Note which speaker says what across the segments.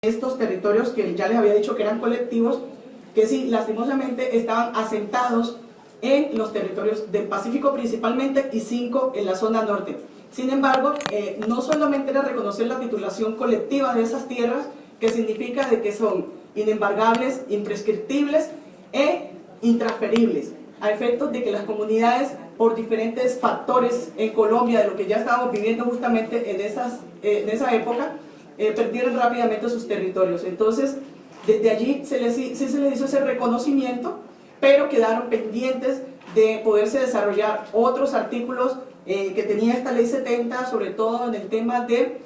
Speaker 1: estos territorios que ya les había dicho que eran colectivos, que sí, lastimosamente estaban asentados en los territorios del Pacífico principalmente y 5 en la zona norte. Sin embargo, no solamente era reconocer la titulación colectiva de esas tierras, que significa de que son inembargables, imprescriptibles e intransferibles, a efectos de que las comunidades, por diferentes factores en Colombia, de lo que ya estábamos viviendo justamente en esa época, perdieron rápidamente sus territorios. Entonces, desde allí sí se les hizo ese reconocimiento, pero quedaron pendientes de poderse desarrollar otros artículos que tenía esta ley 70, sobre todo en el tema de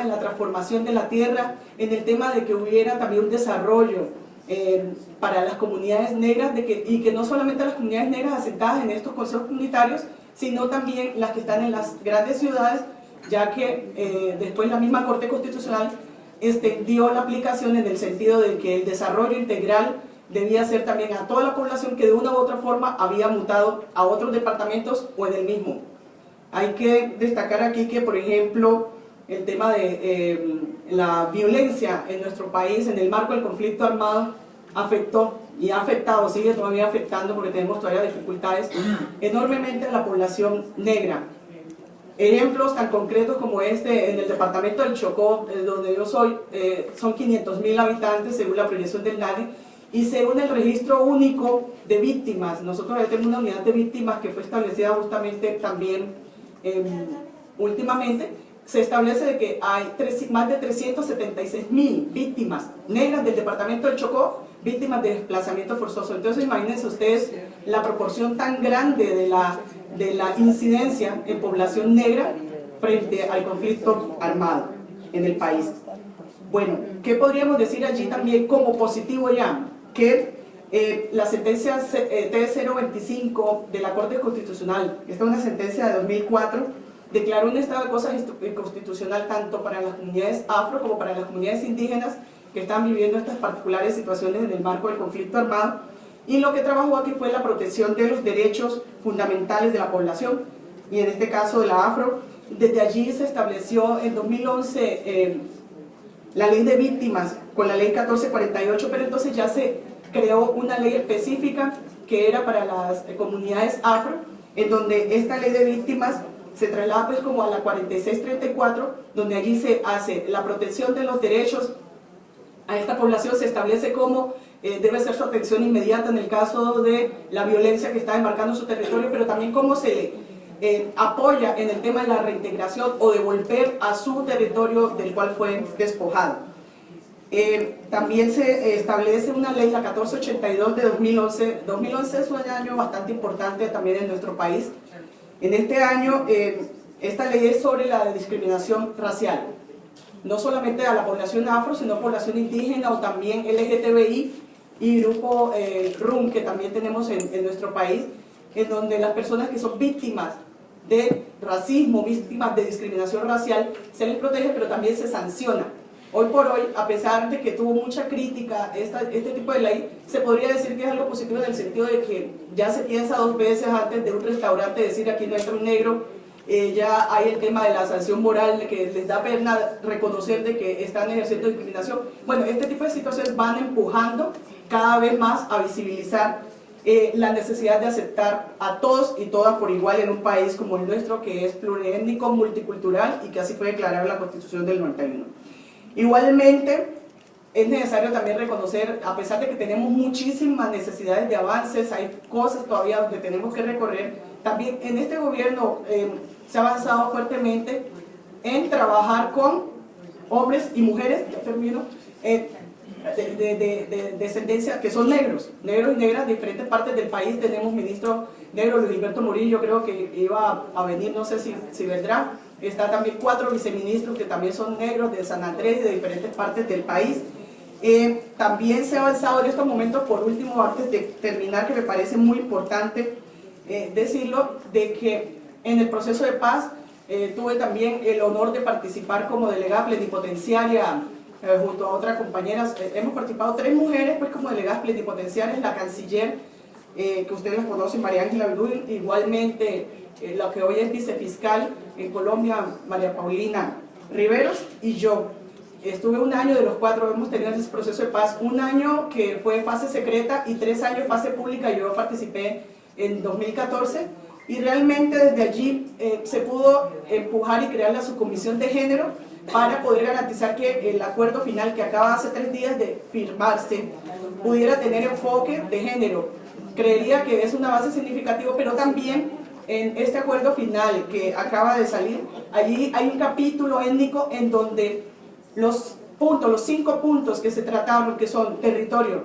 Speaker 1: la transformación de la tierra, en el tema de que hubiera también un desarrollo para las comunidades negras, y que no solamente las comunidades negras asentadas en estos consejos comunitarios, sino también las que están en las grandes ciudades, ya que después la misma Corte Constitucional extendió la aplicación en el sentido de que el desarrollo integral debía ser también a toda la población que de una u otra forma había mutado a otros departamentos o en el mismo. Hay que destacar aquí que, por ejemplo, el tema de la violencia en nuestro país en el marco del conflicto armado afectó y ha afectado, sigue todavía afectando porque tenemos todavía dificultades enormemente a la población negra. Ejemplos tan concretos como este, en el departamento del Chocó, donde yo soy, son 500.000 habitantes según la proyección del NADI, y según el registro único de víctimas. Nosotros ya tenemos una unidad de víctimas que fue establecida justamente también últimamente. Se establece de que hay más de 376.000 víctimas negras del departamento del Chocó, víctimas de desplazamiento forzoso. Entonces imagínense ustedes la proporción tan grande de la incidencia en población negra frente al conflicto armado en el país. Bueno, ¿qué podríamos decir allí también como positivo ya? Que la sentencia T025 de la Corte Constitucional, esta es una sentencia de 2004, declaró un estado de cosas inconstitucional tanto para las comunidades afro como para las comunidades indígenas que están viviendo estas particulares situaciones en el marco del conflicto armado, y lo que trabajó aquí fue la protección de los derechos fundamentales de la población, y en este caso de la afro. Desde allí se estableció en 2011 la ley de víctimas con la ley 1448, pero entonces ya se creó una ley específica que era para las comunidades afro, en donde esta ley de víctimas se traslada pues como a la 4634, donde allí se hace la protección de los derechos a esta población, se establece cómo debe ser su atención inmediata en el caso de la violencia que está embarcando su territorio, pero también cómo se le apoya en el tema de la reintegración o de volver a su territorio del cual fue despojado. También se establece una ley, la 1482 de 2011. 2011 es un año bastante importante también en nuestro país. En este año, esta ley es sobre la discriminación racial, no solamente a la población afro, sino población indígena o también LGTBI y grupo RUM que también tenemos en nuestro país, en donde las personas que son víctimas de racismo, víctimas de discriminación racial, se les protege, pero también se sanciona. Hoy por hoy, a pesar de que tuvo mucha crítica este tipo de ley, se podría decir que es algo positivo en el sentido de que ya se piensa dos veces antes de un restaurante decir aquí no entra un negro. Ya hay el tema de la sanción moral, que les da pena reconocer de que están ejerciendo discriminación. Bueno, este tipo de situaciones van empujando cada vez más a visibilizar la necesidad de aceptar a todos y todas por igual en un país como el nuestro, que es pluriétnico, multicultural, y que así fue declarado en la Constitución del 91. Igualmente, es necesario también reconocer, a pesar de que tenemos muchísimas necesidades de avances, hay cosas todavía donde tenemos que recorrer, también en este gobierno se ha avanzado fuertemente en trabajar con hombres y mujeres, ya termino, de descendencia que son negros y negras de diferentes partes del país. Tenemos ministro negro, Luis Gilberto Murillo, creo que iba a venir, no sé si vendrá. Está también 4 viceministros que también son negros de San Andrés y de diferentes partes del país. También se ha avanzado en estos momentos, por último, antes de terminar, que me parece muy importante decirlo, de que en el proceso de paz tuve también el honor de participar como delegada plenipotenciaria junto a otras compañeras. Hemos participado 3 mujeres pues como delegadas plenipotenciarias, la canciller, que ustedes la conocen, María Ángela Verdú, igualmente la que hoy es vicefiscal en Colombia, María Paulina Riveros, y yo. estuve un año de los 4, hemos tenido ese proceso de paz, un año que fue fase secreta y 3 años fase pública. Yo participé en 2014 y realmente desde allí se pudo empujar y crear la subcomisión de género para poder garantizar que el acuerdo final que acaba hace 3 días de firmarse pudiera tener enfoque de género. Creería que es una base significativa, pero también en este acuerdo final que acaba de salir, allí hay un capítulo étnico en donde los 5 puntos que se trataron, que son territorio.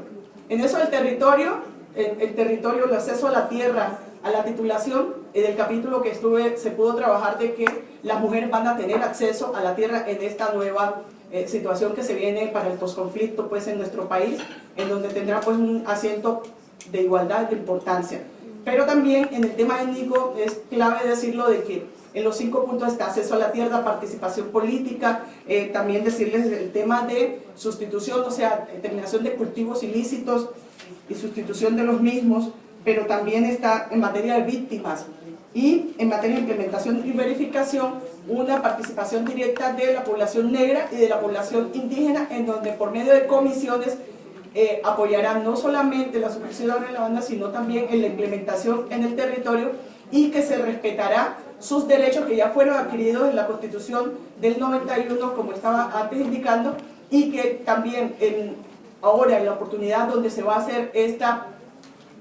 Speaker 1: En eso del territorio, el territorio, el acceso a la tierra, a la titulación, en el capítulo que estuve se pudo trabajar de que las mujeres van a tener acceso a la tierra en esta nueva situación que se viene para el posconflicto pues, en nuestro país, en donde tendrá pues, un asiento de igualdad, de importancia. Pero también en el tema étnico es clave decirlo de que en los 5 puntos está acceso a la tierra, participación política, también decirles el tema de sustitución, o sea, terminación de cultivos ilícitos y sustitución de los mismos, pero también está en materia de víctimas y en materia de implementación y verificación una participación directa de la población negra y de la población indígena, en donde por medio de comisiones apoyarán no solamente la supervisión de la banda, sino también en la implementación en el territorio, y que se respetará sus derechos que ya fueron adquiridos en la Constitución del 91, como estaba antes indicando, y que también ahora en la oportunidad donde se va a hacer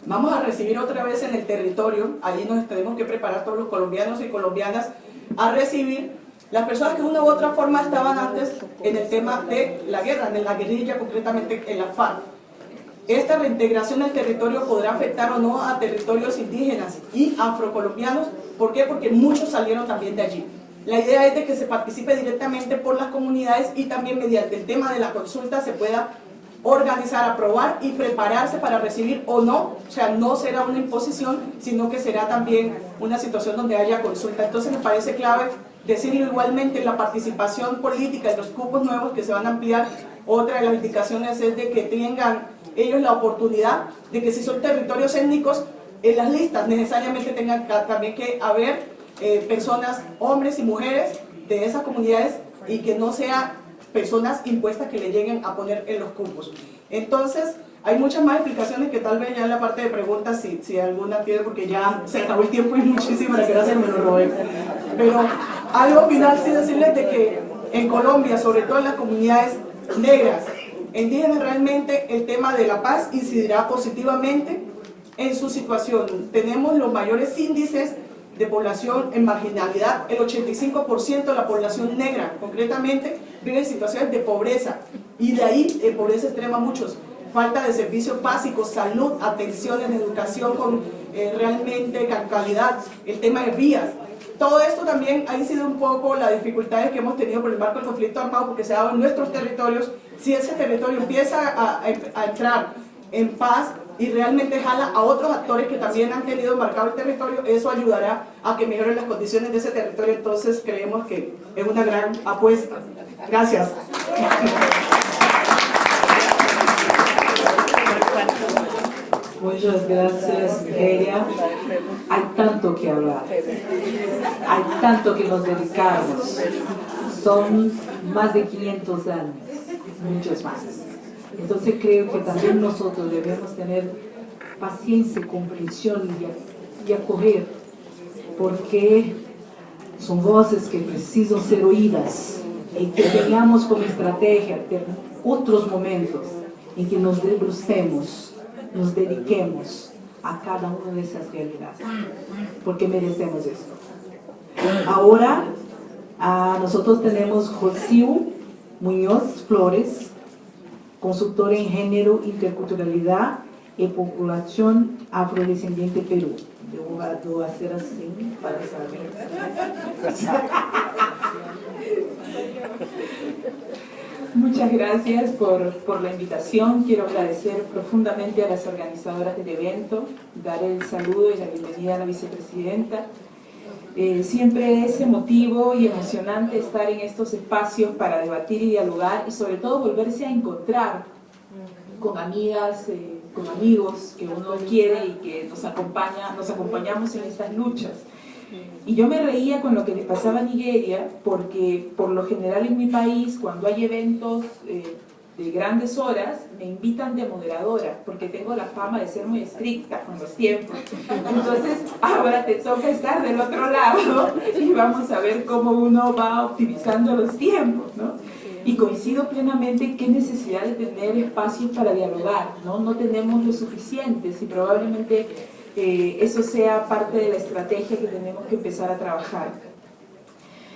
Speaker 1: vamos a recibir otra vez en el territorio, ahí nos tenemos que preparar todos los colombianos y colombianas a recibir las personas que de una u otra forma estaban antes en el tema de la guerra, en la guerrilla, concretamente en la FARC. Esta reintegración del territorio podrá afectar o no a territorios indígenas y afrocolombianos. ¿Por qué? Porque muchos salieron también de allí. La idea es de que se participe directamente por las comunidades y también mediante el tema de la consulta se pueda organizar, aprobar y prepararse para recibir o no. O sea, no será una imposición, sino que será también una situación donde haya consulta. Entonces me parece clave decirlo igualmente, la participación política de los cupos nuevos que se van a ampliar. Otra de las indicaciones es de que tengan ellos la oportunidad de que si son territorios étnicos, en las listas necesariamente tengan también que haber personas, hombres y mujeres de esas comunidades, y que no sean personas impuestas que le lleguen a poner en los cupos. Entonces, hay muchas más explicaciones que tal vez ya en la parte de preguntas, si alguna tiene, porque ya se acabó el tiempo y muchísimas gracias, me lo robé. Pero algo final sí decirles de que en Colombia, sobre todo en las comunidades negras, indígenas, realmente el tema de la paz incidirá positivamente en su situación. Tenemos los mayores índices de población en marginalidad. El 85% de la población negra, concretamente, vive en situaciones de pobreza, y de ahí pobreza extrema muchos. Falta de servicios básicos, salud, atención en educación con realmente calidad, el tema de vías. Todo esto también ha sido un poco las dificultades que hemos tenido por el marco del conflicto armado, porque se ha dado en nuestros territorios. Si ese territorio empieza a entrar en paz y realmente jala a otros actores que también han tenido marcado el territorio, eso ayudará a que mejoren las condiciones de ese territorio. Entonces creemos que es una gran apuesta. Gracias.
Speaker 2: Muchas gracias, Elia. Hay tanto que hablar, hay tanto que nos dedicamos. Son más de 500 años, muchos más. Entonces creo que también nosotros debemos tener paciencia, comprensión y acoger, porque son voces que precisan ser oídas, y que tengamos como estrategia otros momentos en que nos debrucemos, nos dediquemos a cada una de esas realidades, porque merecemos esto. Ahora nosotros tenemos Josiu Muñoz Flores, consultora en género, interculturalidad y población afrodescendiente Perú. Debo hacer así para saber.
Speaker 3: Muchas gracias por la invitación. Quiero agradecer profundamente a las organizadoras del evento, dar el saludo y la bienvenida a la vicepresidenta. Siempre es emotivo y emocionante estar en estos espacios para debatir y dialogar, y sobre todo volverse a encontrar con amigas, con amigos que uno quiere y que nos acompañamos en estas luchas. Y yo me reía con lo que le pasaba a Nigeria, porque por lo general en mi país, cuando hay eventos de grandes horas, me invitan de moderadora, porque tengo la fama de ser muy estricta con los tiempos. Entonces, ahora te toca estar del otro lado y vamos a ver cómo uno va optimizando los tiempos, ¿no? Y coincido plenamente qué necesidad de tener espacios para dialogar, ¿no? No tenemos lo suficientes y probablemente eso sea parte de la estrategia que tenemos que empezar a trabajar.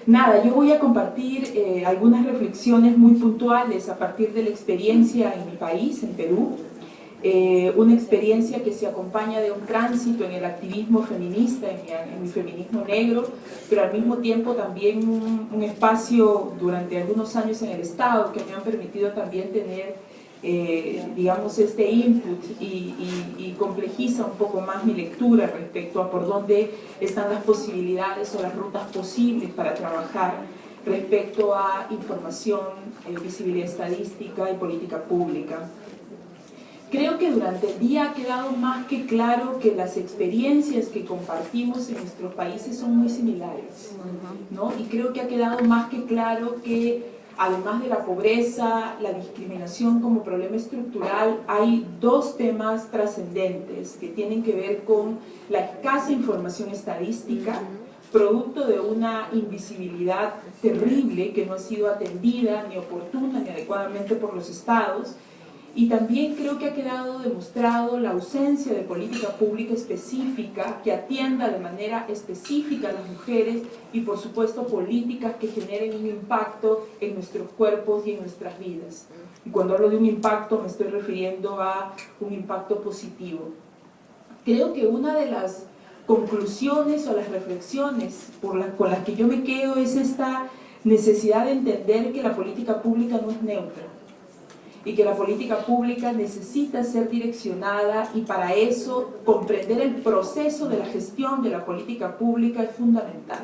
Speaker 3: Nada, yo voy a compartir algunas reflexiones muy puntuales a partir de la experiencia en mi país, en Perú, una experiencia que se acompaña de un tránsito en el activismo feminista, en mi feminismo negro, pero al mismo tiempo también un espacio durante algunos años en el Estado que me han permitido también tener digamos, este input y complejiza un poco más mi lectura respecto a por dónde están las posibilidades o las rutas posibles para trabajar respecto a información, visibilidad estadística y política pública. Creo que durante el día ha quedado más que claro que las experiencias que compartimos en nuestros países son muy similares, ¿no? Y creo que ha quedado más que claro que además de la pobreza, la discriminación como problema estructural, hay dos temas trascendentes que tienen que ver con la escasa información estadística, producto de una invisibilidad terrible que no ha sido atendida ni oportuna ni adecuadamente por los estados. Y también creo que ha quedado demostrado la ausencia de política pública específica que atienda de manera específica a las mujeres y por supuesto políticas que generen un impacto en nuestros cuerpos y en nuestras vidas. Y cuando hablo de un impacto me estoy refiriendo a un impacto positivo. Creo que una de las conclusiones o las reflexiones con las que yo me quedo es esta necesidad de entender que la política pública no es neutra y que la política pública necesita ser direccionada y para eso comprender el proceso de la gestión de la política pública es fundamental.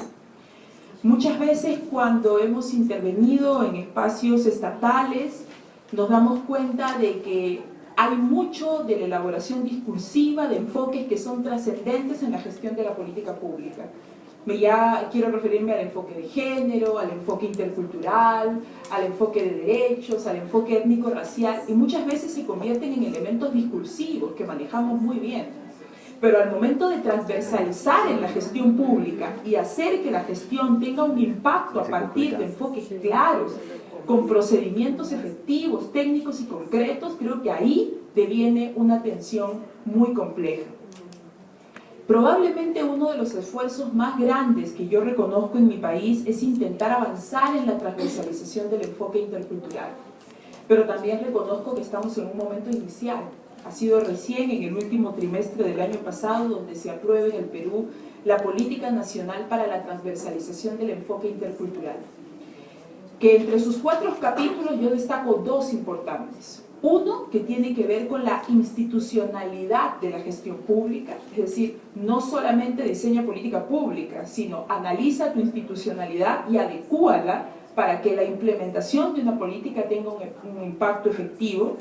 Speaker 3: Muchas veces cuando hemos intervenido en espacios estatales nos damos cuenta de que hay mucho de la elaboración discursiva de enfoques que son trascendentes en la gestión de la política pública. Ya quiero referirme al enfoque de género, al enfoque intercultural, al enfoque de derechos, al enfoque étnico-racial, y muchas veces se convierten en elementos discursivos que manejamos muy bien. Pero al momento de transversalizar en la gestión pública y hacer que la gestión tenga un impacto a partir de enfoques claros, con procedimientos efectivos, técnicos y concretos, creo que ahí deviene una tensión muy compleja. Probablemente uno de los esfuerzos más grandes que yo reconozco en mi país es intentar avanzar en la transversalización del enfoque intercultural. Pero también reconozco que estamos en un momento inicial. Ha sido recién en el último trimestre del año pasado donde se aprueba en el Perú la Política Nacional para la Transversalización del Enfoque Intercultural. Que entre sus 4 capítulos yo destaco 2 importantes. Uno que tiene que ver con la institucionalidad de la gestión pública, es decir, no solamente diseña política pública, sino analiza tu institucionalidad y adecúala para que la implementación de una política tenga un impacto efectivo.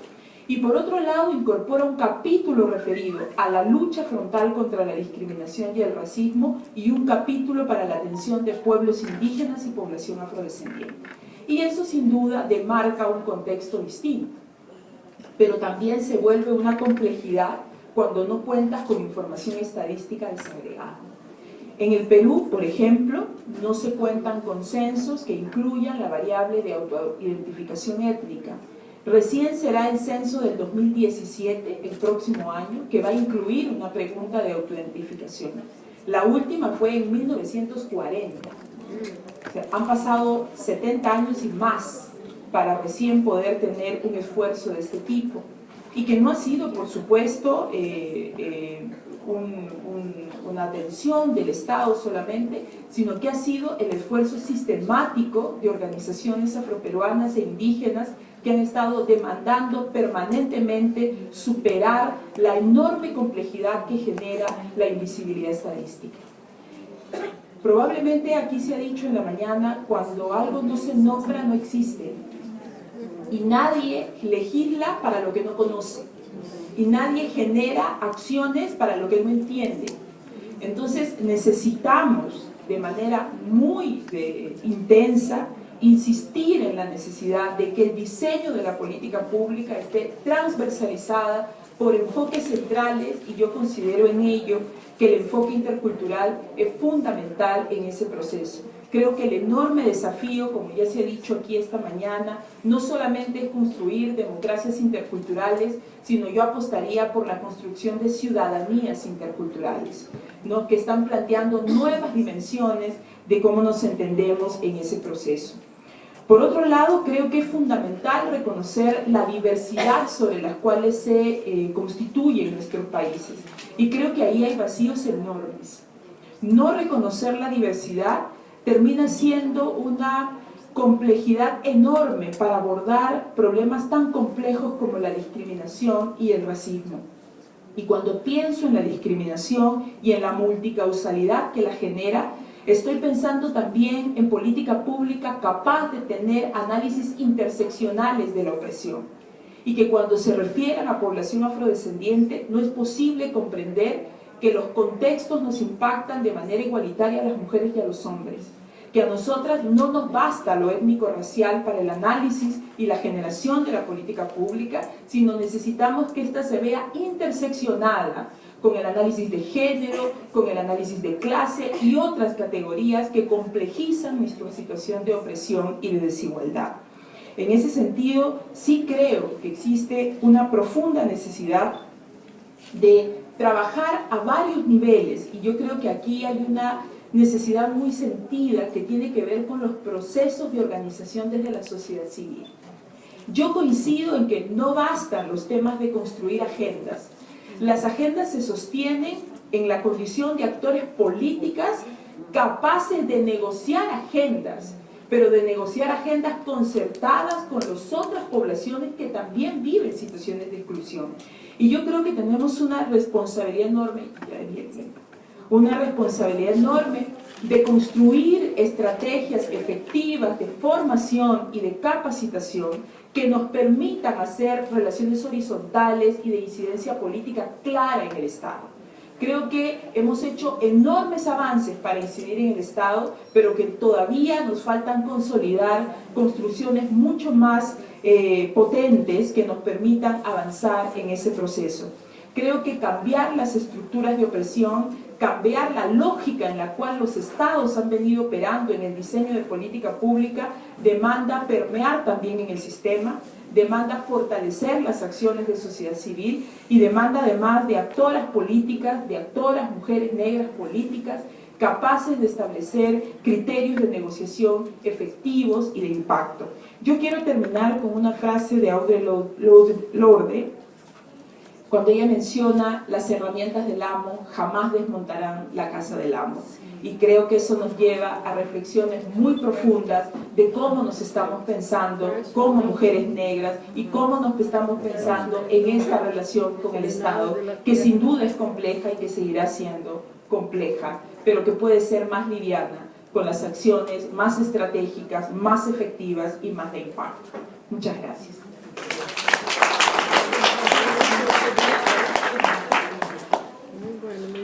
Speaker 3: Y por otro lado, incorpora un capítulo referido a la lucha frontal contra la discriminación y el racismo y un capítulo para la atención de pueblos indígenas y población afrodescendiente. Y eso sin duda demarca un contexto distinto. Pero también se vuelve una complejidad cuando no cuentas con información estadística desagregada. En el Perú, por ejemplo, no se cuentan con censos que incluyan la variable de autoidentificación étnica. Recién será el censo del 2017, el próximo año, que va a incluir una pregunta de autoidentificación. La última fue en 1940. O sea, han pasado 70 años y más para recién poder tener un esfuerzo de este tipo y que no ha sido, por supuesto, una atención del Estado solamente, sino que ha sido el esfuerzo sistemático de organizaciones afroperuanas e indígenas que han estado demandando permanentemente superar la enorme complejidad que genera la invisibilidad estadística. Probablemente aquí se ha dicho en la mañana, cuando algo no se nombra no existe. Y nadie legisla para lo que no conoce. Y nadie genera acciones para lo que no entiende. Entonces necesitamos de manera muy intensa insistir en la necesidad de que el diseño de la política pública esté transversalizada por enfoques centrales, y yo considero en ello que el enfoque intercultural es fundamental en ese proceso. Creo que el enorme desafío, como ya se ha dicho aquí esta mañana, no solamente es construir democracias interculturales, sino yo apostaría por la construcción de ciudadanías interculturales, ¿no?, que están planteando nuevas dimensiones de cómo nos entendemos en ese proceso. Por otro lado, creo que es fundamental reconocer la diversidad sobre las cuales se constituyen nuestros países. Y creo que ahí hay vacíos enormes. No reconocer la diversidad termina siendo una complejidad enorme para abordar problemas tan complejos como la discriminación y el racismo. Y cuando pienso en la discriminación y en la multicausalidad que la genera, estoy pensando también en política pública capaz de tener análisis interseccionales de la opresión. Y que cuando se refiere a la población afrodescendiente, no es posible comprender que los contextos nos impactan de manera igualitaria a las mujeres y a los hombres. Que a nosotras no nos basta lo étnico-racial para el análisis y la generación de la política pública, sino necesitamos que ésta se vea interseccionada con el análisis de género, con el análisis de clase y otras categorías que complejizan nuestra situación de opresión y de desigualdad. En ese sentido, sí creo que existe una profunda necesidad de trabajar a varios niveles, y yo creo que aquí hay una necesidad muy sentida que tiene que ver con los procesos de organización desde la sociedad civil. Yo coincido en que no bastan los temas de construir agendas. Las agendas se sostienen en la condición de actores políticas capaces de negociar agendas, pero de negociar agendas concertadas con las otras poblaciones que también viven situaciones de exclusión. Y yo creo que tenemos una responsabilidad enorme, de construir estrategias efectivas de formación y de capacitación que nos permitan hacer relaciones horizontales y de incidencia política clara en el Estado. Creo que hemos hecho enormes avances para incidir en el Estado, pero que todavía nos faltan consolidar construcciones mucho más potentes que nos permitan avanzar en ese proceso. Creo que cambiar las estructuras de opresión, cambiar la lógica en la cual los estados han venido operando en el diseño de política pública, demanda permear también en el sistema, demanda fortalecer las acciones de sociedad civil y demanda además de actoras políticas, de actoras mujeres negras políticas, capaces de establecer criterios de negociación efectivos y de impacto. Yo quiero terminar con una frase de Audre Lorde, cuando ella menciona: las herramientas del amo jamás desmontarán la casa del amo. Y creo que eso nos lleva a reflexiones muy profundas de cómo nos estamos pensando como mujeres negras y cómo nos estamos pensando en esta relación con el Estado, que sin duda es compleja y que seguirá siendo compleja, pero que puede ser más liviana con las acciones más estratégicas, más efectivas y más de impacto. Muchas gracias.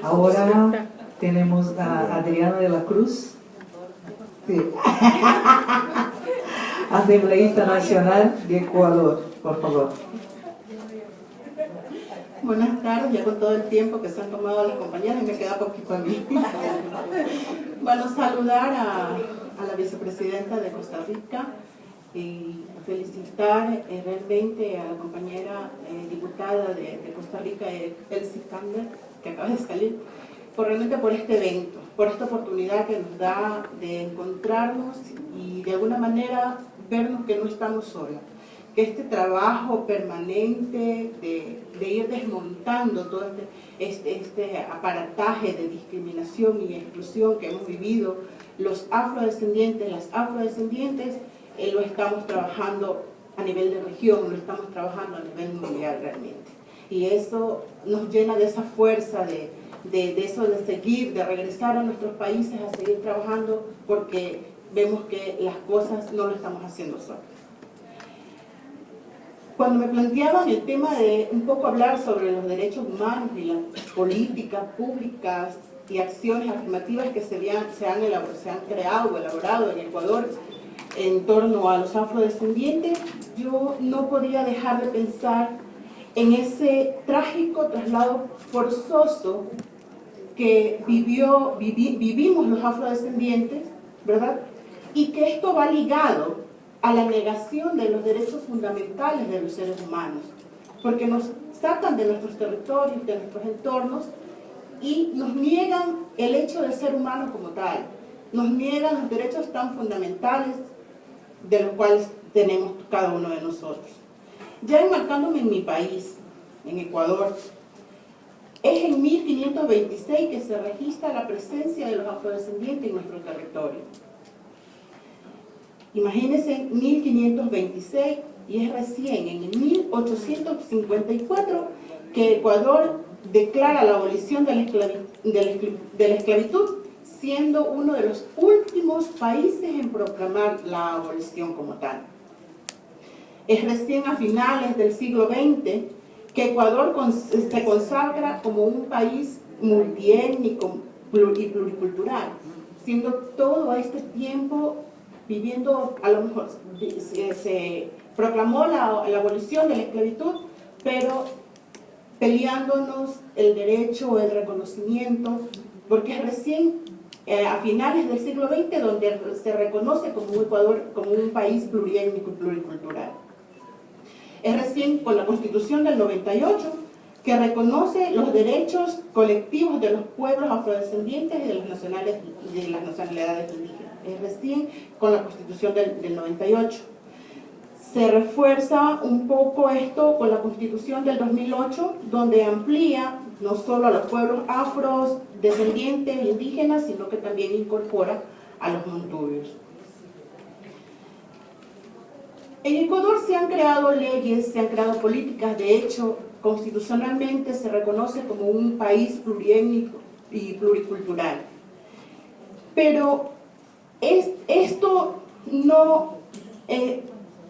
Speaker 2: Ahora tenemos a Adriana de la Cruz, sí. Asambleísta Nacional de Ecuador, por favor.
Speaker 4: Buenas tardes, ya con todo el tiempo que se han tomado las compañeras y me queda poquito a mí. Bueno, saludar a la vicepresidenta de Costa Rica y felicitar realmente a la compañera diputada de Costa Rica, Elsie Campbell, que acaba de salir, realmente por este evento, por esta oportunidad que nos da de encontrarnos y de alguna manera vernos que no estamos solas. Que este trabajo permanente de ir desmontando todo este aparataje de discriminación y exclusión que hemos vivido los afrodescendientes, las afrodescendientes, lo estamos trabajando a nivel de región, lo estamos trabajando a nivel mundial realmente. Y eso nos llena de esa fuerza, de eso de seguir, de regresar a nuestros países a seguir trabajando, porque vemos que las cosas no lo estamos haciendo solos. Cuando me planteaban el tema de un poco hablar sobre los derechos humanos y las políticas públicas y acciones afirmativas que se han creado o elaborado en Ecuador en torno a los afrodescendientes, yo no podía dejar de pensar en ese trágico traslado forzoso que vivimos los afrodescendientes, ¿verdad? Y que esto va ligado a la negación de los derechos fundamentales de los seres humanos, porque nos sacan de nuestros territorios, de nuestros entornos, y nos niegan el hecho de ser humano como tal, nos niegan los derechos tan fundamentales de los cuales tenemos cada uno de nosotros. Ya enmarcándome en mi país, en Ecuador, es en 1526 que se registra la presencia de los afrodescendientes en nuestro territorio. Imagínense, 1526, y es recién en 1854 que Ecuador declara la abolición de la esclavitud, siendo uno de los últimos países en proclamar la abolición como tal. Es recién a finales del siglo XX que Ecuador se consagra como un país multiétnico y pluricultural, siendo todo este tiempo viviendo, a lo mejor se proclamó la abolición de la esclavitud, pero peleándonos el derecho, el reconocimiento, porque es recién a finales del siglo XX donde se reconoce como Ecuador como un país pluriétnico y pluricultural. Es recién con la Constitución del 98 que reconoce los derechos colectivos de los pueblos afrodescendientes y de las nacionalidades indígenas. Es recién con la Constitución del 98. Se refuerza un poco esto con la Constitución del 2008, donde amplía no solo a los pueblos afrodescendientes e indígenas, sino que también incorpora a los montubios. En Ecuador se han creado leyes, se han creado políticas, de hecho, constitucionalmente se reconoce como un país pluriétnico y pluricultural. Pero esto no...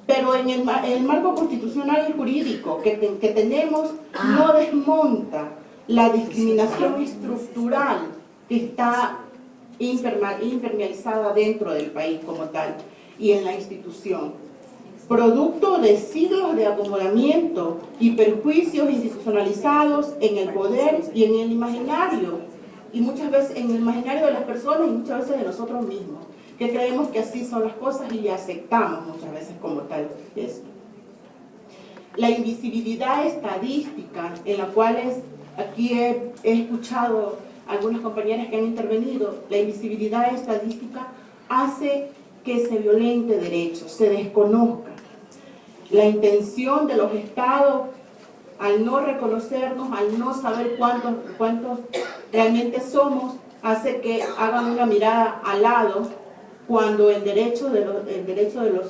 Speaker 4: pero en el marco constitucional y jurídico que tenemos no desmonta la discriminación estructural que está impermeabilizada dentro del país como tal y en la institución, producto de siglos de acomodamiento y perjuicios institucionalizados en el poder y en el imaginario, y muchas veces en el imaginario de las personas y muchas veces de nosotros mismos, que creemos que así son las cosas y aceptamos muchas veces como tal esto. La invisibilidad estadística, en la cual aquí he escuchado algunas compañeras que han intervenido, la invisibilidad estadística hace que se violente derechos, se desconozca. La intención de los estados, al no reconocernos, al no saber cuántos realmente somos, hace que hagan una mirada al lado cuando el derecho de los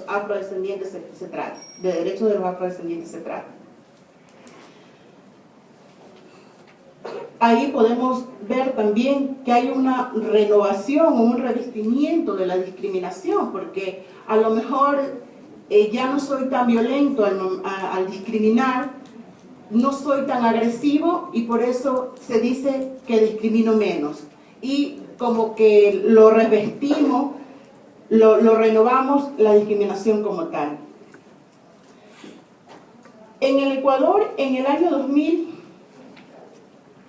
Speaker 4: afrodescendientes se trata, de derechos de los afrodescendientes se trata. Ahí podemos ver también que hay una renovación o un revestimiento de la discriminación, porque a lo mejor ya no soy tan violento al discriminar, no soy tan agresivo y por eso se dice que discrimino menos. Y como que lo revestimos, lo renovamos la discriminación como tal. En el Ecuador, en el año 2000,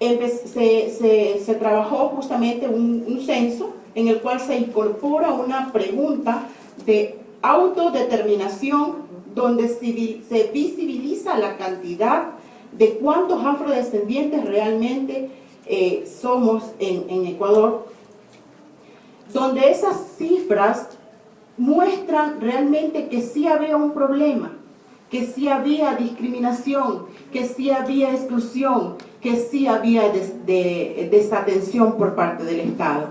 Speaker 4: se trabajó justamente un censo en el cual se incorpora una pregunta de autodeterminación donde se visibiliza la cantidad de cuántos afrodescendientes realmente somos en Ecuador, donde esas cifras muestran realmente que sí había un problema, que sí había discriminación, que sí había exclusión, que sí había desatención por parte del Estado.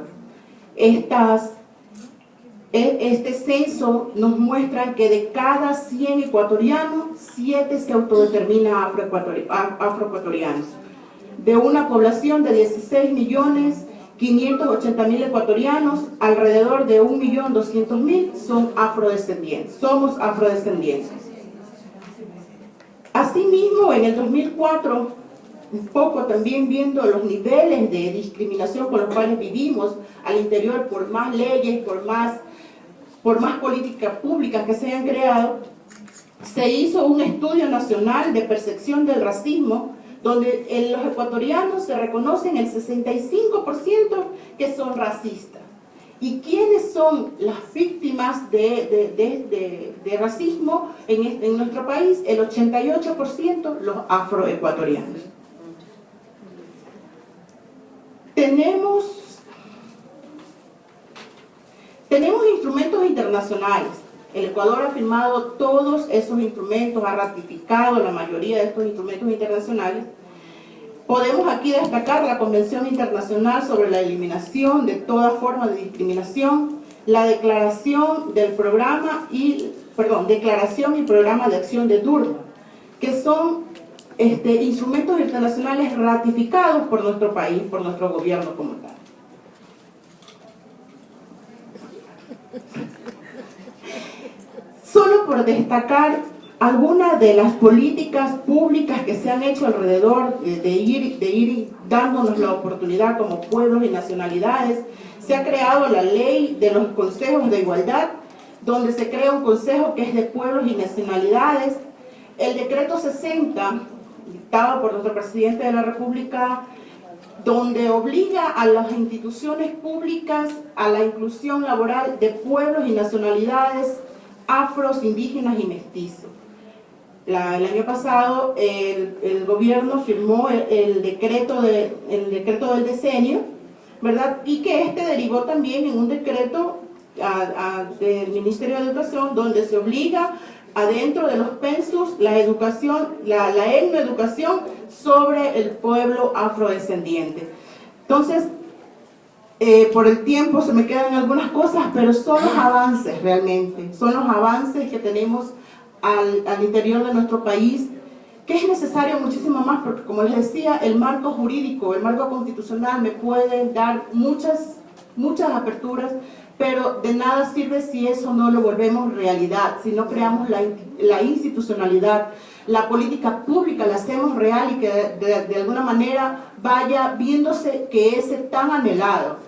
Speaker 4: Este censo nos muestra que de cada 100 ecuatorianos, 7 se autodeterminan afroecuatorianos. De una población de 16.580.000 ecuatorianos, alrededor de 1.200.000 son afrodescendientes. Somos afrodescendientes. Asimismo, en el 2004 un poco también viendo los niveles de discriminación con los cuales vivimos al interior, por más leyes, por más políticas públicas que se hayan creado, se hizo un estudio nacional de percepción del racismo, donde los ecuatorianos se reconocen el 65% que son racistas. ¿Y quiénes son las víctimas de racismo en nuestro país? El 88%, los afroecuatorianos. Tenemos instrumentos internacionales. El Ecuador ha firmado todos esos instrumentos, ha ratificado la mayoría de estos instrumentos internacionales. Podemos aquí destacar la Convención Internacional sobre la Eliminación de toda forma de discriminación, la Declaración Declaración y Programa de Acción de Durban, que son instrumentos internacionales ratificados por nuestro país, por nuestro gobierno como tal. Solo por destacar algunas de las políticas públicas que se han hecho alrededor de ir dándonos la oportunidad como pueblos y nacionalidades, se ha creado la ley de los consejos de igualdad, donde se crea un consejo que es de pueblos y nacionalidades. El decreto 60, dictado por nuestro presidente de la República, donde obliga a las instituciones públicas a la inclusión laboral de pueblos y nacionalidades afros, indígenas y mestizos. El año pasado el gobierno firmó el decreto del decenio, ¿verdad? Y que derivó también en un decreto del Ministerio de Educación, donde se obliga adentro de los pensus la educación, la etnoeducación sobre el pueblo afrodescendiente. Entonces, por el tiempo se me quedan algunas cosas, pero son los avances realmente, son los avances que tenemos al interior de nuestro país, que es necesario muchísimo más, porque como les decía, el marco jurídico, el marco constitucional me puede dar muchas aperturas, pero de nada sirve si eso no lo volvemos realidad, si no creamos la institucionalidad, la política pública la hacemos real y que de alguna manera vaya viéndose que ese tan anhelado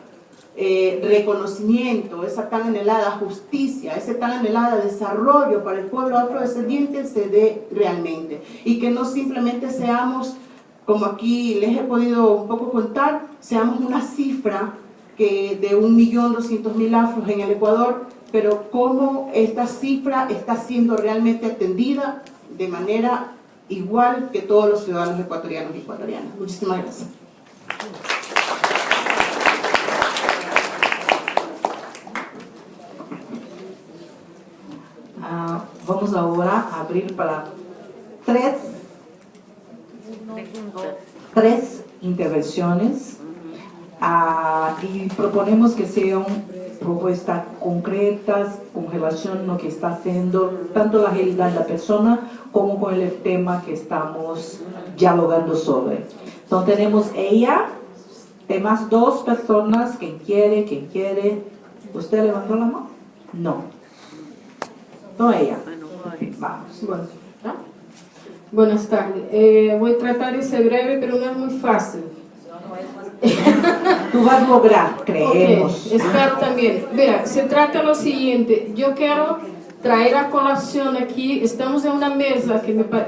Speaker 4: reconocimiento, esa tan anhelada justicia, ese tan anhelada desarrollo para el pueblo afrodescendiente se dé realmente, y que no simplemente seamos, como aquí les he podido un poco contar, seamos una cifra de 1.200.000 afros en el Ecuador, pero cómo esta cifra está siendo realmente atendida de manera igual que todos los ciudadanos ecuatorianos y ecuatorianas. Muchísimas gracias.
Speaker 2: Vamos ahora a abrir para tres intervenciones y proponemos que sean propuestas concretas con relación a lo que está haciendo tanto la realidad de la persona como con el tema que estamos dialogando sobre. Entonces tenemos ella, demás dos personas, quien quiere. ¿Usted levantó la mano? No. No ella. Vamos.
Speaker 5: Buenas tardes. Voy a tratar de ser breve, pero no es muy fácil.
Speaker 2: Tú vas a lograr, creemos.
Speaker 5: Okay, espero también. Mira, se trata de lo siguiente. Yo quiero traer a colación aquí, estamos en una mesa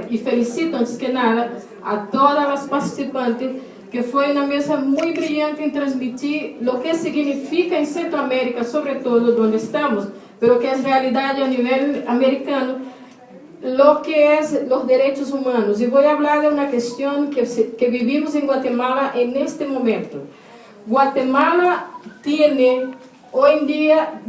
Speaker 5: y felicito antes que nada a todas las participantes, que fue una mesa muy brillante en transmitir lo que significa en Centroamérica, sobre todo donde estamos, pero que es realidad a nivel americano, lo que es los derechos humanos. Y voy a hablar de una cuestión que vivimos en Guatemala en este momento. Guatemala tiene hoy en día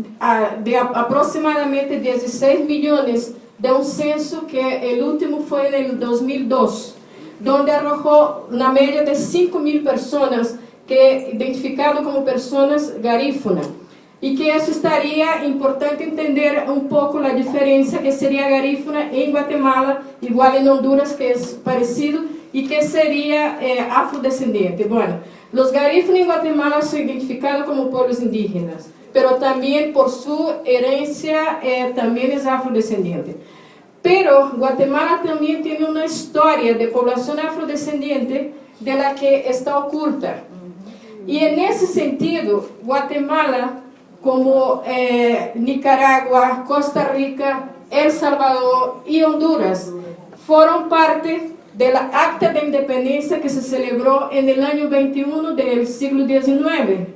Speaker 5: de aproximadamente 16 millones de un censo que el último fue en el 2002, donde arrojó una media de 5.000 personas que identificado como personas garífunas. Y que eso estaría importante entender un poco la diferencia que sería garífuna en Guatemala, igual en Honduras, que es parecido, y que sería afrodescendiente. Bueno, los garífunas en Guatemala son identificados como pueblos indígenas, pero también por su herencia también es afrodescendiente. Pero Guatemala también tiene una historia de población afrodescendiente de la que está oculta. Y en ese sentido, Guatemala, como Nicaragua, Costa Rica, El Salvador y Honduras, fueron parte de la Acta de Independencia que se celebró en el año 21 del siglo XIX,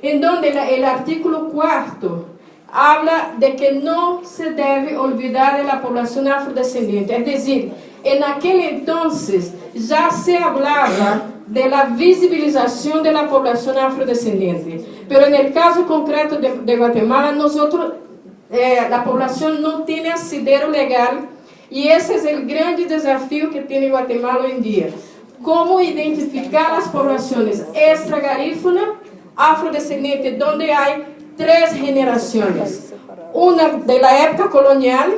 Speaker 5: en donde el artículo 4 habla de que no se debe olvidar de la población afrodescendiente. Es decir, en aquel entonces ya se hablaba de la visibilización de la población afrodescendiente, pero en el caso concreto de Guatemala, nosotros, la población no tiene asidero legal, y ese es el gran desafío que tiene Guatemala hoy en día. Cómo identificar las poblaciones extragarífuna, afrodescendiente, donde hay 3 generaciones. Una de la época colonial,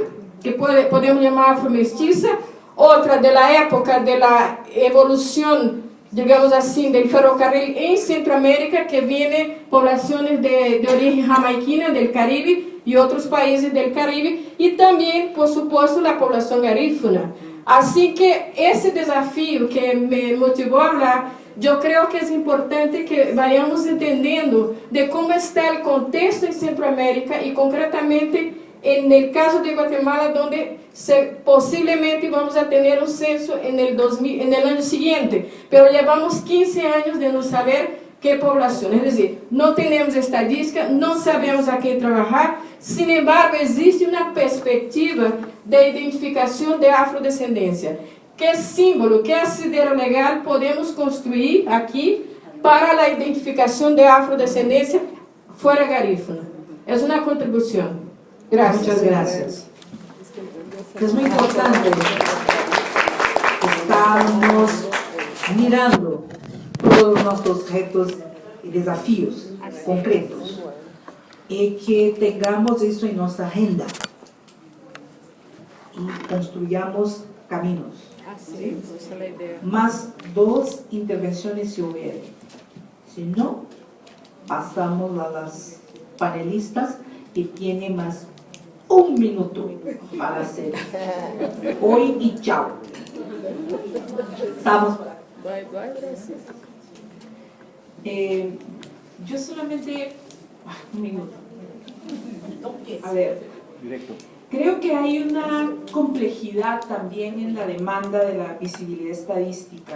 Speaker 5: que podemos llamar afromestiza, otra de la época de la evolución, digamos así, del ferrocarril en Centroamérica, que viene poblaciones de origen jamaiquina del Caribe y otros países del Caribe, y también, por supuesto, la población garífuna. Así que ese desafío que me motivó a hablar, yo creo que es importante que vayamos entendiendo de cómo está el contexto en Centroamérica y concretamente en el caso de Guatemala, donde posiblemente vamos a tener un censo en el año siguiente, pero llevamos 15 años de no saber qué población, es decir, no tenemos estadística, no sabemos a qué trabajar. Sin embargo, existe una perspectiva de identificación de afrodescendencia. ¿Qué símbolo, qué asidero legal podemos construir aquí para la identificación de afrodescendencia fuera garífuna? Es una contribución. Gracias.
Speaker 2: Muchas gracias. Es muy importante. Estamos mirando todos nuestros retos y desafíos concretos y que tengamos eso en nuestra agenda y construyamos caminos. ¿Sí? Más 2 intervenciones si hubiera. Si no, pasamos a las panelistas que tienen más 1 minuto para hacer hoy y chao. Estamos.
Speaker 3: Yo solamente, 1 minuto. A ver, creo que hay una complejidad también en la demanda de la visibilidad estadística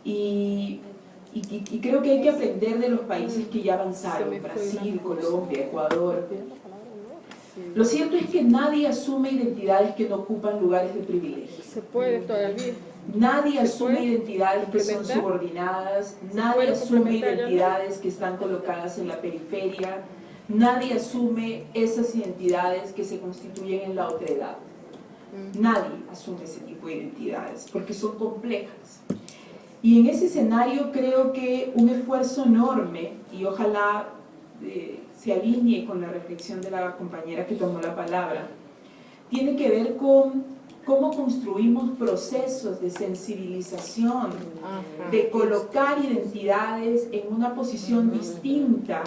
Speaker 3: y creo que hay que aprender de los países que ya avanzaron, Brasil, Colombia, Ecuador. Lo cierto es que nadie asume identidades que no ocupan lugares de privilegio.
Speaker 5: Se puede todavía.
Speaker 3: Nadie asume identidades que son subordinadas, nadie asume identidades que están colocadas en la periferia, nadie asume esas identidades que se constituyen en la otredad. Nadie asume ese tipo de identidades porque son complejas. Y en ese escenario creo que un esfuerzo enorme, y ojalá se alinee con la reflexión de la compañera que tomó la palabra, tiene que ver con cómo construimos procesos de sensibilización, de colocar identidades en una posición distinta,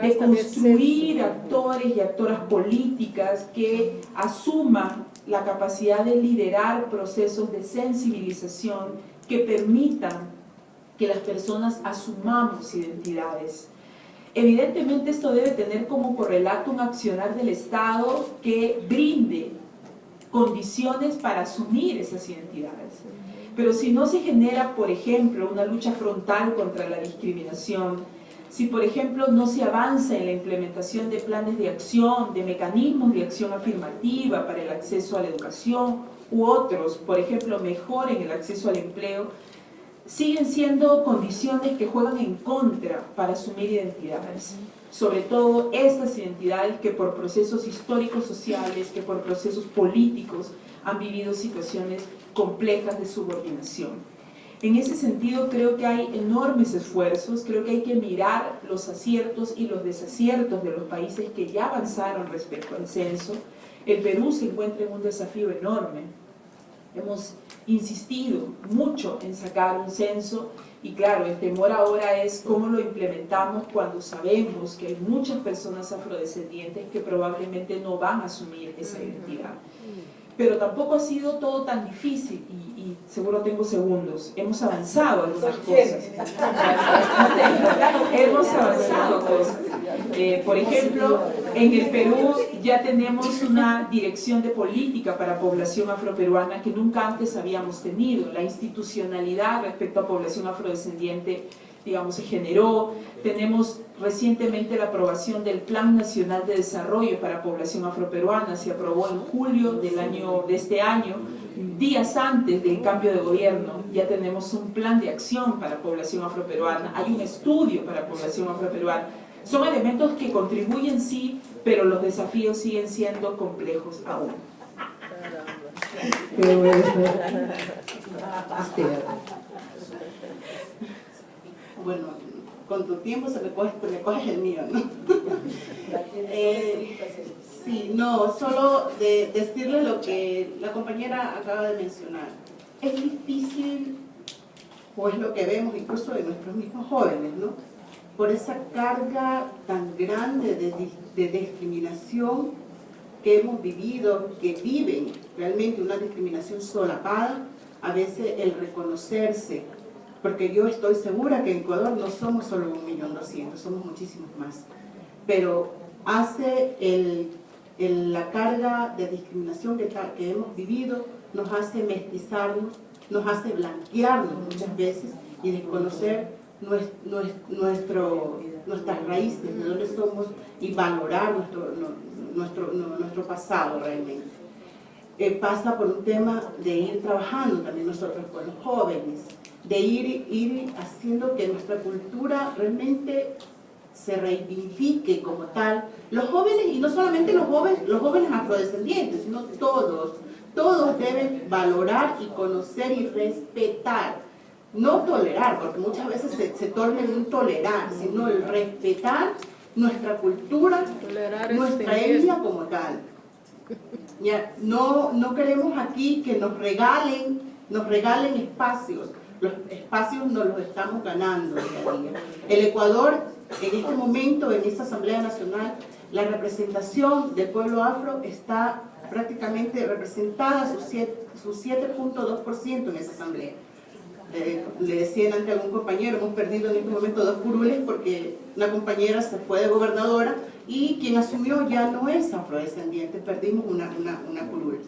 Speaker 3: de construir actores y actoras políticas que asuman la capacidad de liderar procesos de sensibilización que permitan que las personas asumamos identidades. Evidentemente esto debe tener como correlato un accionar del Estado que brinde condiciones para asumir esas identidades. Pero si no se genera, por ejemplo, una lucha frontal contra la discriminación, si por ejemplo no se avanza en la implementación de planes de acción, de mecanismos de acción afirmativa para el acceso a la educación u otros, por ejemplo, mejoren el acceso al empleo, siguen siendo condiciones que juegan en contra para asumir identidades. Sobre todo estas identidades que por procesos históricos sociales, que por procesos políticos han vivido situaciones complejas de subordinación. En ese sentido creo que hay enormes esfuerzos, creo que hay que mirar los aciertos y los desaciertos de los países que ya avanzaron respecto al censo. El Perú se encuentra en un desafío enorme. Hemos insistido mucho en sacar un censo y claro, el temor ahora es cómo lo implementamos cuando sabemos que hay muchas personas afrodescendientes que probablemente no van a asumir esa identidad. Pero tampoco ha sido todo tan difícil y seguro tengo segundos. Hemos avanzado algunas cosas. Hemos avanzado cosas. Por ejemplo, en el Perú ya tenemos una dirección de política para población afroperuana que nunca antes habíamos tenido. La institucionalidad respecto a población afrodescendiente, digamos, se generó. Tenemos recientemente la aprobación del Plan Nacional de Desarrollo para Población Afroperuana. Se aprobó en julio de este año, días antes del cambio de gobierno. Ya tenemos un plan de acción para población afroperuana. Hay un estudio para población afroperuana. Son elementos que contribuyen, sí, pero los desafíos siguen siendo complejos aún.
Speaker 4: Bueno, con tu tiempo me coges el mío, ¿no? Sí, no, solo de decirle lo que la compañera acaba de mencionar. Es difícil, o es lo que vemos incluso de nuestros mismos jóvenes, ¿no? Por esa carga tan grande de discriminación que hemos vivido, que viven realmente una discriminación solapada, a veces el reconocerse, porque yo estoy segura que en Ecuador no somos solo 1.200.000, somos muchísimos más, pero hace la carga de discriminación que hemos vivido, nos hace mestizarnos, nos hace blanquearnos muchas veces y desconocer nuestras raíces, de dónde somos, y valorar nuestro pasado realmente. Pasa por un tema de ir trabajando también nosotros con los jóvenes, de ir haciendo que nuestra cultura realmente se reivindique como tal. Los jóvenes, y no solamente los jóvenes afrodescendientes, sino todos deben valorar y conocer y respetar. No tolerar, porque muchas veces se torna en un tolerar, sino el respetar nuestra cultura, nuestra etnia como tal. Ya, no queremos aquí que nos regalen espacios. Los espacios nos los estamos ganando día a día. El Ecuador, en este momento, en esta Asamblea Nacional, la representación del pueblo afro está prácticamente representada, su 7.2% en esa asamblea. Le decían antes a algún compañero, hemos perdido en este momento 2 curules porque una compañera se fue de gobernadora y quien asumió ya no es afrodescendiente, perdimos una curul.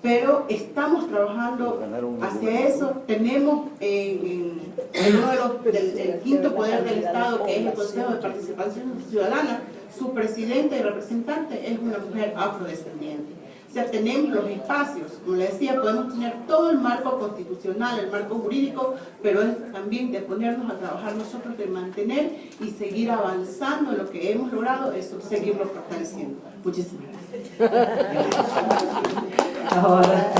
Speaker 4: Pero estamos trabajando hacia eso. Tenemos en uno del quinto poder del Estado, que es el Consejo de Participación Ciudadana, su presidente y representante es una mujer afrodescendiente. O sea, tenemos los espacios, como le decía, podemos tener todo el marco constitucional, el marco jurídico, pero es también de ponernos a trabajar nosotros, de mantener y seguir avanzando en lo que hemos logrado, eso, seguirlo fortaleciendo. Muchísimas gracias.
Speaker 2: Ahora,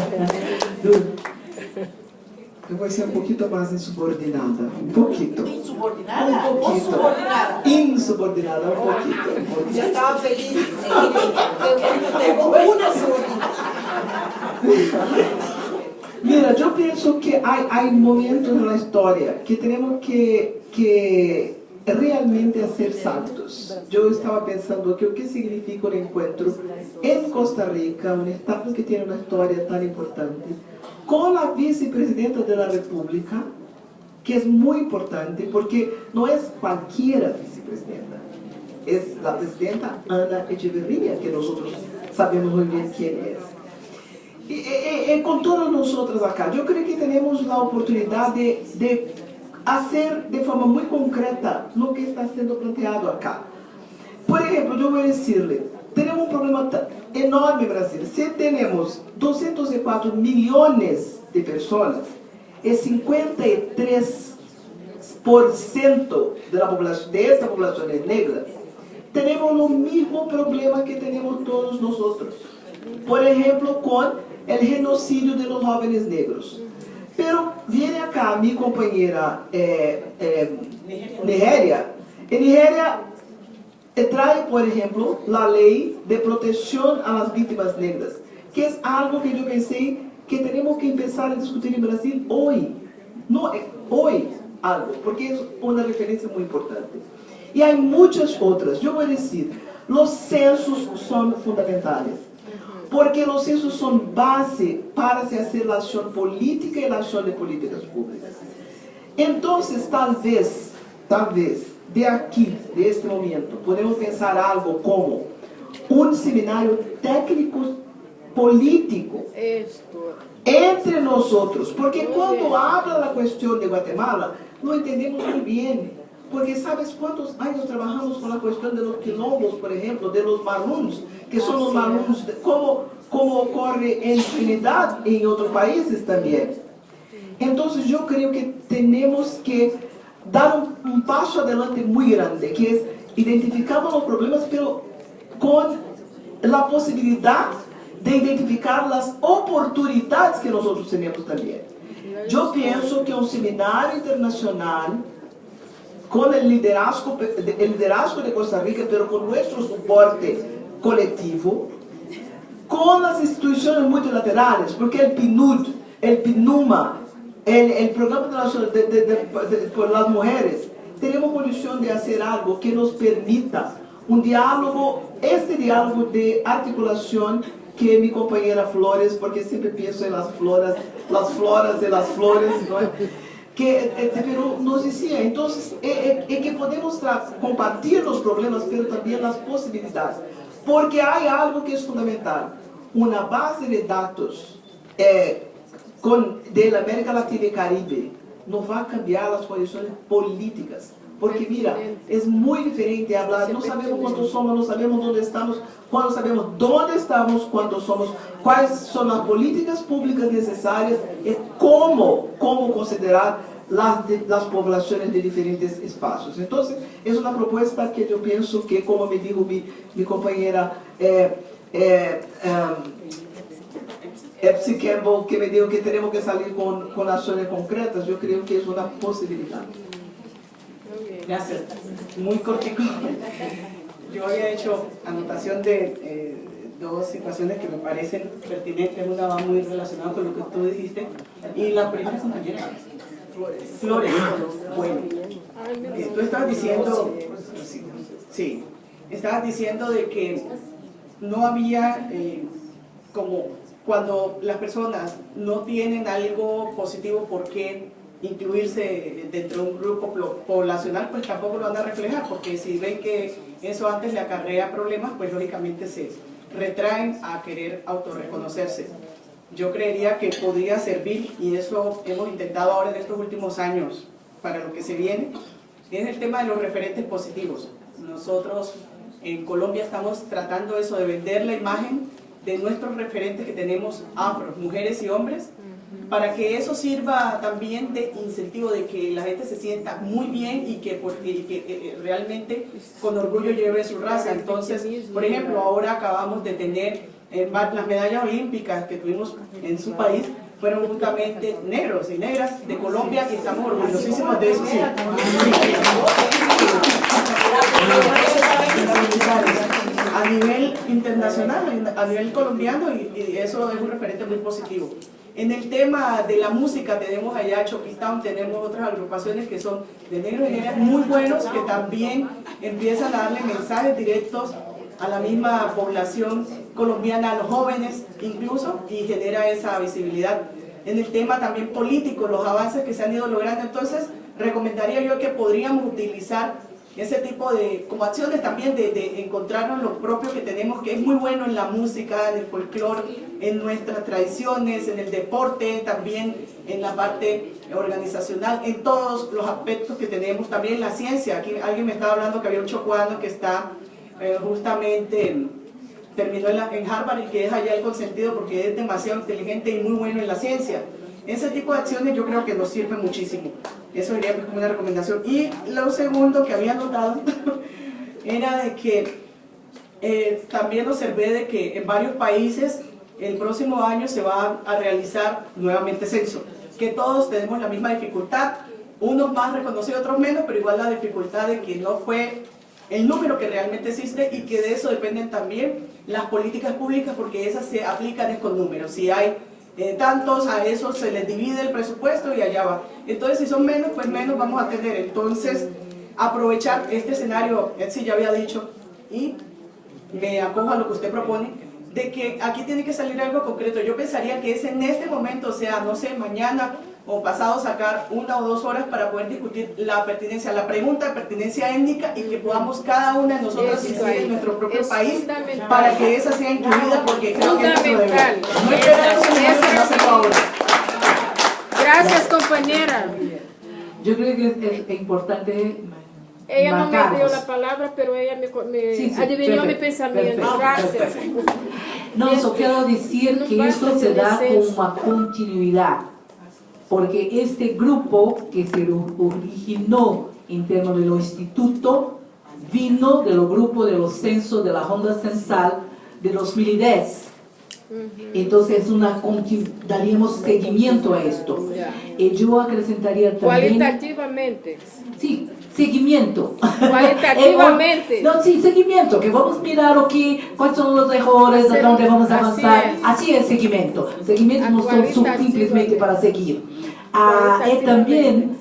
Speaker 6: Eu vou ser um pouquinho mais insubordinada. Um pouquinho.
Speaker 1: ¿Insubordinada?
Speaker 6: Un poquito.
Speaker 1: ¿Subordinada?
Speaker 6: Insubordinada, un poquito.
Speaker 1: Ya estaba feliz de tengo una subordinada.
Speaker 6: Mira, yo pienso que hay momentos en la historia que tenemos que realmente hacer saltos. Yo estaba pensando que o que significa un encuentro en Costa Rica, un estado que tiene una historia tan importante, con la vicepresidenta de la República, que es muy importante porque no es cualquiera vicepresidenta, es la presidenta Ana Echeverría, que nosotros sabemos muy bien quién es. Y con todos nosotros acá, yo creo que tenemos la oportunidad de hacer de forma muy concreta lo que está siendo planteado acá. Por ejemplo, yo voy a decirle, tenemos un problema enorme en Brasil. Si tenemos 204 millones de personas, es 53% de la población, de esta población es negra, tenemos el mismo problema que tenemos todos nosotros. Por ejemplo, con el genocidio de los jóvenes negros. Pero viene acá mi compañera Nigeria. En Nigeria trae, por ejemplo, la ley de protección a las víctimas negras, que es algo que yo pensé que tenemos que empezar a discutir en Brasil hoy. No hoy algo, porque es una referencia muy importante. Y hay muchas otras. Yo voy a decir, los censos son fundamentales. porque los censos son base para se hacer la acción política y la acción de políticas públicas. Entonces, tal vez, de aquí, de este momento, podemos pensar algo como un seminario técnico político entre nosotros, porque cuando habla la cuestión de Guatemala, lo entendemos muy bien, porque ¿sabes cuántos años trabajamos con la cuestión de los quilombos, por ejemplo, de los maroons, que son los maroons, como ocurre en Trinidad y en otros países también? Entonces yo creo que tenemos que dar un paso adelante muy grande, que es identificamos los problemas, pero con la posibilidad de identificar las oportunidades que nosotros tenemos también. Yo pienso que un seminario internacional con el liderazgo de Costa Rica, pero con nuestro soporte colectivo, con las instituciones multilaterales, porque el PNUD, el PNUMA, el Programa Internacional por las Mujeres, tenemos condición de hacer algo que nos permita un diálogo, este diálogo de articulación que mi compañera Flores, porque siempre pienso en las floras de las flores, ¿no? Pero nos decía, entonces, que podemos compartir los problemas, pero también las posibilidades, porque hay algo que es fundamental, una base de datos de la América Latina y Caribe no va a cambiar las condiciones políticas, porque mira, es muy diferente hablar, no sabemos cuántos somos, no sabemos dónde estamos, cuando sabemos dónde estamos, cuántos somos, cuáles son las políticas públicas necesarias y cómo considerar las poblaciones de diferentes espacios. Entonces, es una propuesta que yo pienso que, como me dijo mi compañera Epsi Campbell, que me dijo que tenemos que salir con acciones concretas, yo creo que es una posibilidad.
Speaker 1: Gracias. Muy cortico. Yo había hecho anotación de dos situaciones que me parecen pertinentes. Una va muy relacionada con lo que tú dijiste. Y la primera compañera, Flores. Bueno, tú estabas diciendo, sí, estabas diciendo de que no había como cuando las personas no tienen algo positivo por qué incluirse dentro de un grupo poblacional, pues tampoco lo van a reflejar, porque si ven que eso antes le acarrea problemas, pues lógicamente se retraen a querer autorreconocerse. Yo creería que podría servir, y eso hemos intentado ahora en estos últimos años para lo que se viene, es el tema de los referentes positivos. Nosotros en Colombia estamos tratando eso, de vender la imagen de nuestros referentes que tenemos afros, mujeres y hombres, para que eso sirva también de incentivo, de que la gente se sienta muy bien y que realmente con orgullo lleve su raza. Entonces, por ejemplo, ahora acabamos de tener las medallas olímpicas que tuvimos en su país, fueron justamente negros y negras de Colombia, y estamos orgullosísimos de eso. Sí. A nivel internacional, a nivel colombiano, y eso es un referente muy positivo. En el tema de la música tenemos allá Choquitown, tenemos otras agrupaciones que son de negros y negras muy buenos, que también empiezan a darle mensajes directos a la misma población colombiana, a los jóvenes incluso, y genera esa visibilidad. En el tema también político, los avances que se han ido logrando, entonces recomendaría yo que podríamos utilizar ese tipo de como acciones también de encontrarnos lo propio que tenemos, que es muy bueno en la música, en el folclore, en nuestras tradiciones, en el deporte, también en la parte organizacional, en todos los aspectos que tenemos, también en la ciencia. Aquí alguien me estaba hablando que había un chocuano que está justamente terminó en Harvard y que es allá el consentido porque es demasiado inteligente y muy bueno en la ciencia. Ese tipo de acciones yo creo que nos sirve muchísimo. Eso sería pues como una recomendación. Y lo segundo que había notado era de que también observé de que en varios países el próximo año se va a realizar nuevamente censo, que todos tenemos la misma dificultad, unos más reconocidos, otros menos, pero igual la dificultad de que no fue el número que realmente existe, y que de eso dependen también las políticas públicas, porque esas se aplican con números. Si hay tantos, a eso se les divide el presupuesto y allá va. Entonces, si son menos, pues menos vamos a tener. Entonces, aprovechar este escenario, Etsy ya había dicho, y me acojo a lo que usted propone, de que aquí tiene que salir algo concreto. Yo pensaría que es en este momento, o sea, no sé, mañana o pasado, sacar 1 o 2 horas para poder discutir la pertinencia, la pregunta de pertinencia étnica, y que podamos cada una de nosotras incidir en nuestro propio país para que esa sea incluida, porque creo que es nuestro deber. No esperamos en hacerlo ahora.
Speaker 5: Gracias, compañera.
Speaker 2: Yo creo que es importante
Speaker 5: Ella no me dio
Speaker 2: marcarnos.
Speaker 5: la palabra, pero ella me
Speaker 2: Sí, sí,
Speaker 5: adivinó mi
Speaker 2: perfecto,
Speaker 5: pensamiento.
Speaker 2: perfecto,
Speaker 5: Gracias.
Speaker 2: No, solo quiero decir
Speaker 5: no
Speaker 2: que
Speaker 5: va a
Speaker 2: esto se da
Speaker 5: pertenecer.
Speaker 2: con una continuidad, porque este grupo que se originó en términos de los institutos vino de los grupos de los censos de la Ronda Censal de 2010. Entonces daríamos seguimiento a esto. Y yo acrescentaría también...
Speaker 5: Cualitativamente.
Speaker 2: Sí, seguimiento.
Speaker 5: Cualitativamente.
Speaker 2: No, sí, seguimiento, que vamos a mirar cuáles son los errores, de dónde vamos a avanzar. Así es seguimiento. Seguimiento no son simplemente para seguir. Y también,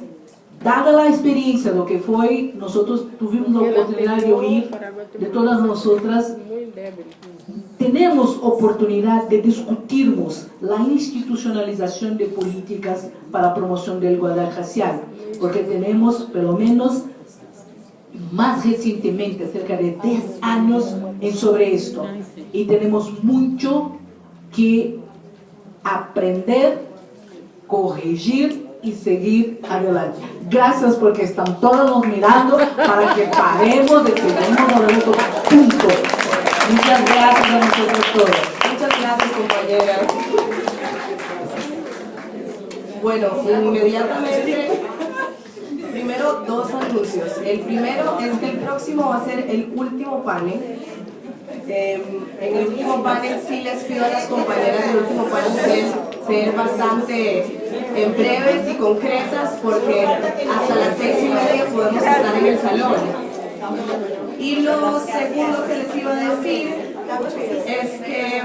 Speaker 2: dada la experiencia, lo que fue, nosotros tuvimos la oportunidad de oír de todas nosotras, tenemos oportunidad de discutirmos la institucionalización de políticas para promoción de la igualdad racial, porque tenemos, por lo menos, más recientemente, cerca de 10 años sobre esto, y tenemos mucho que aprender, corregir y seguir adelante. Gracias porque están todos mirando para que paremos de que venimos a otro punto. Muchas gracias a nosotros todos.
Speaker 7: Muchas gracias, compañeras. Bueno, inmediatamente, primero 2 anuncios. El primero es que el próximo va a ser el último panel. En el último panel sí les pido a las compañeras del último panel ser bastante breves y concretas, porque hasta las 6:30 podemos estar en el salón. Y lo segundo que les iba a decir es que